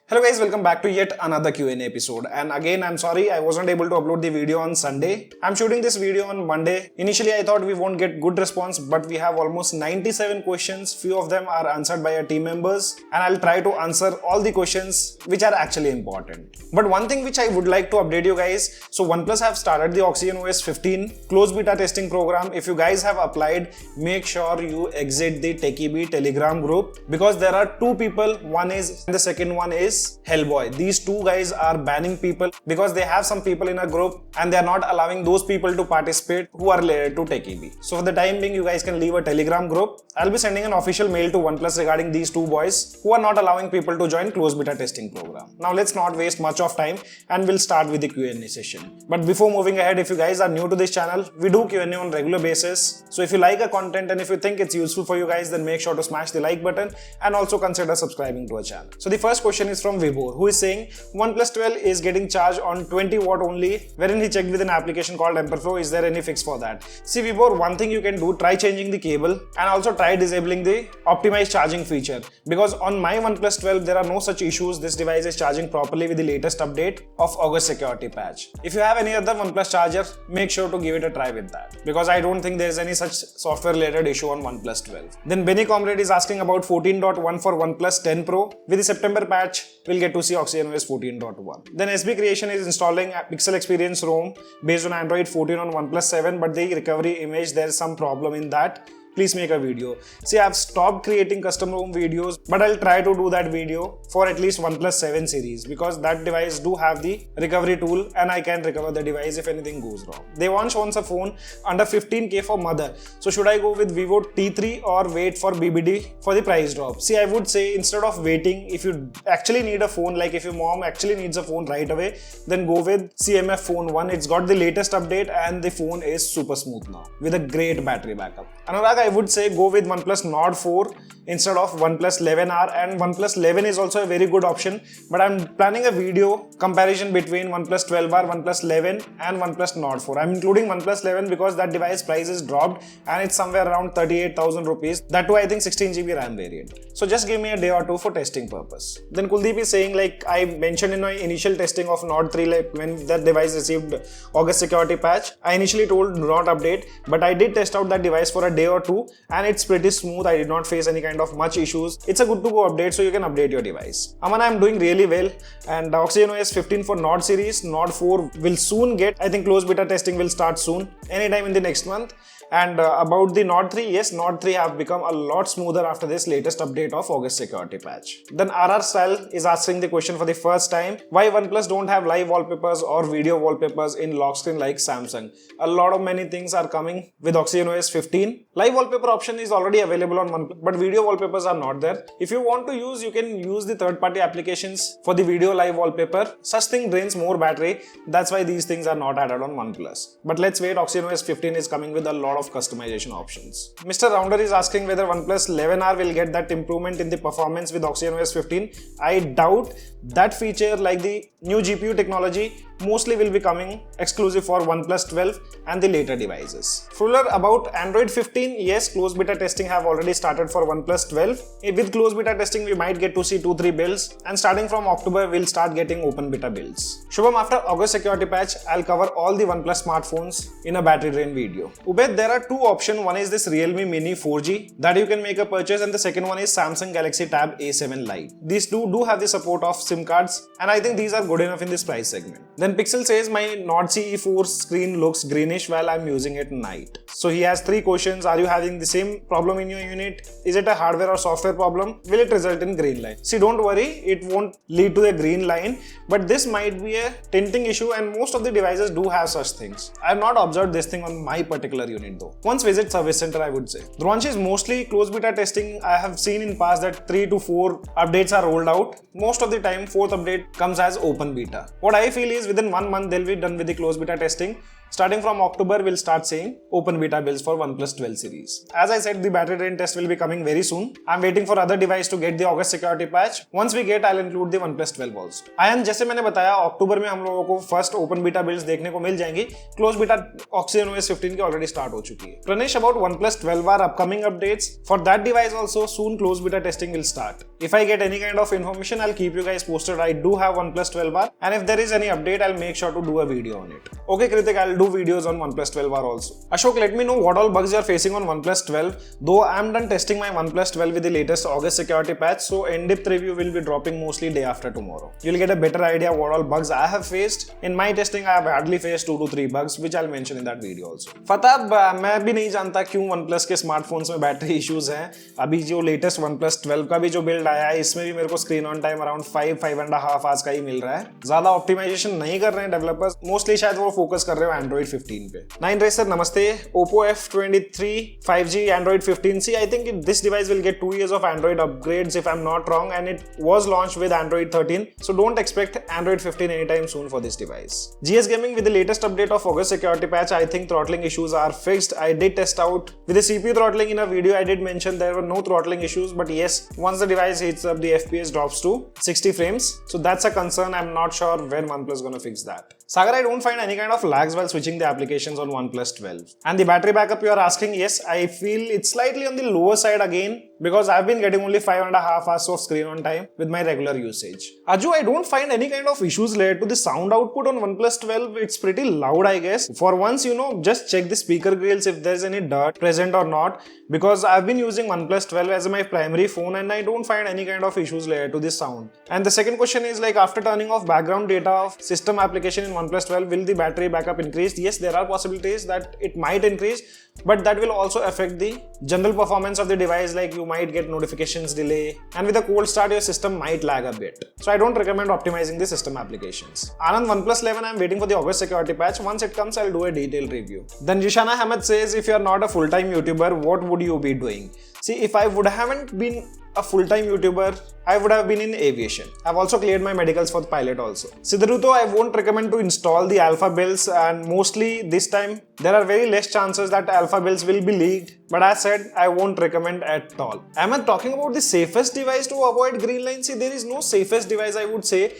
Hello guys, welcome back to yet another Q&A episode. And again, I'm sorry I wasn't able to upload the video on Sunday. I'm shooting this video on Monday. Initially, I thought we won't get good response, but we have almost 97 questions. Few of them are answered by our team members, and I'll try to answer all the questions which are actually important. But one thing which I would like to update you guys, so Oneplus have started the OxygenOS 15 close beta testing program. If you guys have applied, make sure you exit the TechiBee Telegram group because there are two people, one is and the second one is Hellboy. These two guys are banning people because they have some people in a group and they are not allowing those people to participate who are related to TechiBee. So for the time being, you guys can leave a Telegram group. I'll be sending an official mail to Oneplus regarding these two boys who are not allowing people to join close beta testing program. Now let's not waste much of time and we'll start with the Q&A session. But before moving ahead, if you guys are new to this channel, we do Q&A on regular basis. So if you like our content and if you think it's useful for you guys, then make sure to smash the like button and also consider subscribing to our channel. So the first question is from Vibor, who is saying Oneplus 12 is getting charged on 20 watt only, wherein he checked with an application called Emperflow. Is there any fix for that? See Vibor, one thing you can do, try changing the cable and also try disabling the optimized charging feature, because on my Oneplus 12 there are no such issues. This device is charging properly with the latest update of August security patch. If you have any other OnePlus charger, make sure to give it a try with that, because I don't think there is any such software related issue on Oneplus 12. Then Benny Comrade is asking about 14.1 for OnePlus 10 Pro. With the September patch, we'll get to see OxygenOS 14.1. Then SB Creation is installing Pixel Experience ROM based on Android 14 on OnePlus 7, but the recovery image, there's some problem in that. Please make a video. See, I've stopped creating custom ROM videos, but I'll try to do that video for at least OnePlus 7 series, because that device do have the recovery tool and I can recover the device if anything goes wrong. They once wants a phone under 15k for mother. So should I go with Vivo T3 or wait for BBD for the price drop? See, I would say instead of waiting, if you actually need a phone, like if your mom actually needs a phone right away, then go with CMF Phone 1. It's got the latest update and the phone is super smooth now with a great battery backup. Anurag, I would say go with OnePlus Nord 4 instead of OnePlus 11R, and OnePlus 11 is also a very good option, but I'm planning a video comparison between OnePlus 12R, OnePlus 11 and OnePlus Nord 4. I'm including OnePlus 11 because that device price is dropped and it's somewhere around 38,000 rupees. That too I think 16GB RAM variant. So just give me a day or two for testing purpose. Then Kuldeep is saying, like I mentioned in my initial testing of Nord 3, like when that device received August security patch, I initially told do not update, but I did test out that device for a day or two and it's pretty smooth. I did not face any kind of much issues. It's a good to go update, so you can update your device. Aman, I'm doing really well, and OxygenOS 15 for Nord series, Nord 4 will soon get, I think close beta testing will start soon, anytime in the next month. And about the Nord 3, yes, Nord 3 have become a lot smoother after this latest update of August security patch. Then RR Style is asking the question for the first time, why OnePlus don't have live wallpapers or video wallpapers in lock screen like Samsung? A lot of many things are coming with OxygenOS 15. Live wallpaper option is already available on OnePlus, but video wallpapers are not there. If you want to use, you can use the third-party applications for the video live wallpaper. Such thing drains more battery. That's why these things are not added on OnePlus. But let's wait, OxygenOS 15 is coming with a lot of customization options. Mr. Rounder is asking whether OnePlus 11R will get that improvement in the performance with OxygenOS 15. I doubt that feature, like the new GPU technology, mostly will be coming exclusive for OnePlus 12 and the later devices. Fuller about Android 15, yes, close beta testing have already started for OnePlus 12. With close beta testing, we might get to see 2-3 builds, and starting from October, we'll start getting open beta builds. Shubham, after August security patch, I'll cover all the OnePlus smartphones in a battery drain video. Ubed, there are two options. One is this Realme Mini 4G that you can make a purchase, and the second one is Samsung Galaxy Tab A7 Lite. These two do have the support of SIM cards, and I think these are good enough in this price segment. Then Pixel says my Nord CE4 screen looks greenish while I'm using it night. So he has three questions. Are you having the same problem in your unit? Is it a hardware or software problem? Will it result in green line? See, don't worry, it won't lead to a green line, but this might be a tinting issue, and most of the devices do have such things. I have not observed this thing on my particular unit though. Once visit service center, I would say. Dhruvansh is mostly close beta testing. I have seen in past that 3 to 4 updates are rolled out. Most of the time, 4th update comes as open beta. What I feel is within 1 month, they'll be done with the close beta testing. Starting from October, we'll start seeing open beta builds for OnePlus 12 series. As I said, the battery drain test will be coming very soon. I'm waiting for other device to get the August security patch. Once we get, I'll include the OnePlus 12 also. And जैसे मैंने बताया, अक्टूबर में हम लोगों को first open beta builds देखने को मिल जाएंगी. क्लोज बीटा OxygenOS 15 की ऑलरेडी स्टार्ट हो चुकी है. Pranesh, about OnePlus 12 are upcoming updates. For that device also, soon close beta testing will start. If I get any kind of information, I'll keep you guys posted. I do have OnePlus 12R, and if there is any update, I'll make sure to do a video on it. Okay, Kritik, I'll do videos on OnePlus 12R also. Ashok, let me know what all bugs you're facing on OnePlus 12. Though I'm done testing my OnePlus 12 with the latest August security patch, so in-depth review will be dropping mostly day after tomorrow. You'll get a better idea what all bugs I have faced. In my testing, I have hardly faced 2 to 3 bugs, which I'll mention in that video also. Fatab, मैं भी नहीं जानता क्यों OnePlus के smartphones में battery issues हैं. अभी जो लेटेस्ट OnePlus 12 का भी जो बिल्ड आया है, इसमें भी मेरे को screen on time around 5.5 hours का ही मिल रहा है. ज्यादा ऑप्टिमाइजेशन नहीं कर रहे हैं डेवलपर्स, मोस्टली शायद वो फोकस कर रहे हो Android 15 पे. 9 Racer, नमस्ते. Oppo F23 5G Android 15C. I think this device will get 2 years of Android upgrades if I'm not wrong, and it was launched with Android 13, so don't expect Android 15 anytime soon for this device. GS Gaming, with the latest update of August security patch, I think throttling issues are fixed. I did test out with the CPU throttling in a video. I did mention there were no throttling issues, but yes, once the device heats up, the FPS drops to 60 frames. So that's a concern. I'm not sure when OnePlus is gonna fix that. Sagar, I don't find any kind of lags while switching the applications on OnePlus 12. And the battery backup you are asking, yes, I feel it's slightly on the lower side again, because I've been getting only 5.5 hours of screen on time with my regular usage. Aju, I don't find any kind of issues related to the sound output on OnePlus 12. It's pretty loud, I guess. For once, just check the speaker grills if there's any dirt present or not, because I've been using OnePlus 12 as my primary phone and I don't find any kind of issues related to the sound. And the second question is, like, after turning off background data of system application in OnePlus 12, will the battery backup increase? Yes, there are possibilities that it might increase, but that will also affect the general performance of the device. Like, you might get notifications delay, and with a cold start your system might lag a bit. So I don't recommend optimizing the system applications. Anand, OnePlus 11, I'm waiting for the August security patch. Once it comes, I'll do a detailed review. Then Jishana Hamad says, if you're not a full-time YouTuber, what would you be doing? See, if I haven't been a full-time YouTuber, I would have been in aviation. I've also cleared my medicals for the pilot also. Siddharuto, I won't recommend to install the alpha builds, and mostly this time there are very less chances that alpha builds will be leaked, but as said, I won't recommend at all. Am I talking about the safest device to avoid green line? See, there is no safest device, I would say.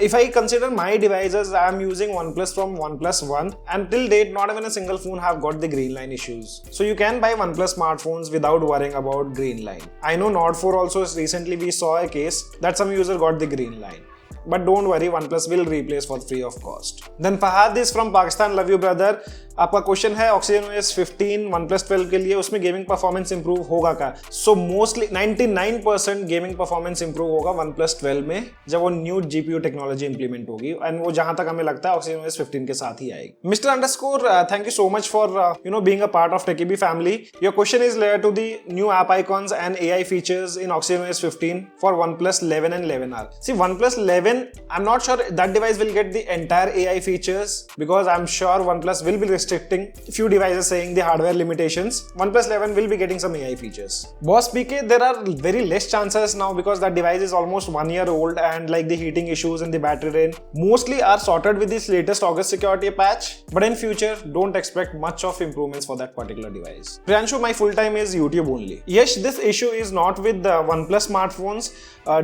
If I consider my devices, I am using OnePlus from OnePlus 1, and till date not even a single phone have got the green line issues. So you can buy OnePlus smartphones without worrying about green line. I know Nord 4 also, recently we saw a case that some user got the green line. But don't worry, OnePlus will replace for free of cost. Then Fahad is from Pakistan. Love you brother. आपका question है OxygenOS 15 OnePlus 12 के लिए, उसमें gaming performance improve होगा क्या? So mostly 99% gaming performance improve होगा OnePlus 12 में जब वो न्यू GPU टेक्नोलॉजी इंप्लीमेंट होगी, एंड वो जहां तक हमें लगता है OxygenOS 15 के साथ ही आएगी. Mister underscore, thank you so much for being a part of TechiBee family. Your question is related to the new app icons and AI features in OxygenOS 15 for OnePlus 11 and 11R. See, OnePlus 11, I'm not sure that device will get the entire AI features, because I'm sure OnePlus will be restricting few devices, saying the hardware limitations. OnePlus 11 will be getting some AI features. Boss PK, there are very less chances now because that device is almost 1 year old, and like the heating issues and the battery drain mostly are sorted with this latest August security patch. But in future, don't expect much of improvements for that particular device. Priyanshu, my full time is YouTube only. Yes, this issue is not with the OnePlus smartphones.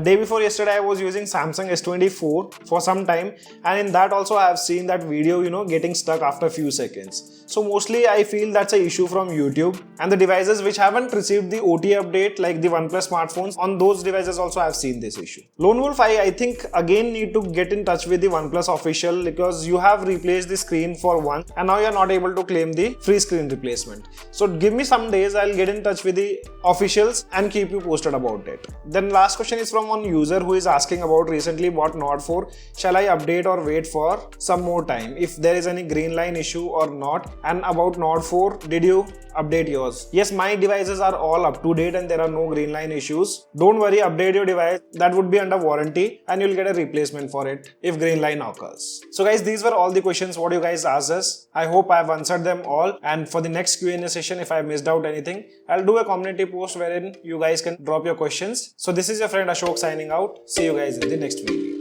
Day before yesterday, I was using Samsung S24 for some time, and in that also I have seen that video, getting stuck after a few seconds. So mostly I feel that's an issue from YouTube, and the devices which haven't received the OTA update like the OnePlus smartphones, on those devices also I have seen this issue. Lone Wolf, I think again need to get in touch with the OnePlus official, because you have replaced the screen for once and now you're not able to claim the free screen replacement. So give me some days, I'll get in touch with the officials and keep you posted about it. Then last question is from one user who is asking about recently bought Nord 4. Shall I update or wait for some more time if there is any green line issue or not? And about Nord 4, did you update yours? Yes, my devices are all up to date and there are no green line issues. Don't worry, update your device. That would be under warranty and you'll get a replacement for it if green line occurs. So guys, these were all the questions what you guys asked us. I hope I've answered them all, and for the next Q&A session, if I missed out anything, I'll do a community post wherein you guys can drop your questions. So this is your friend Ashok signing out. See you guys in the next video.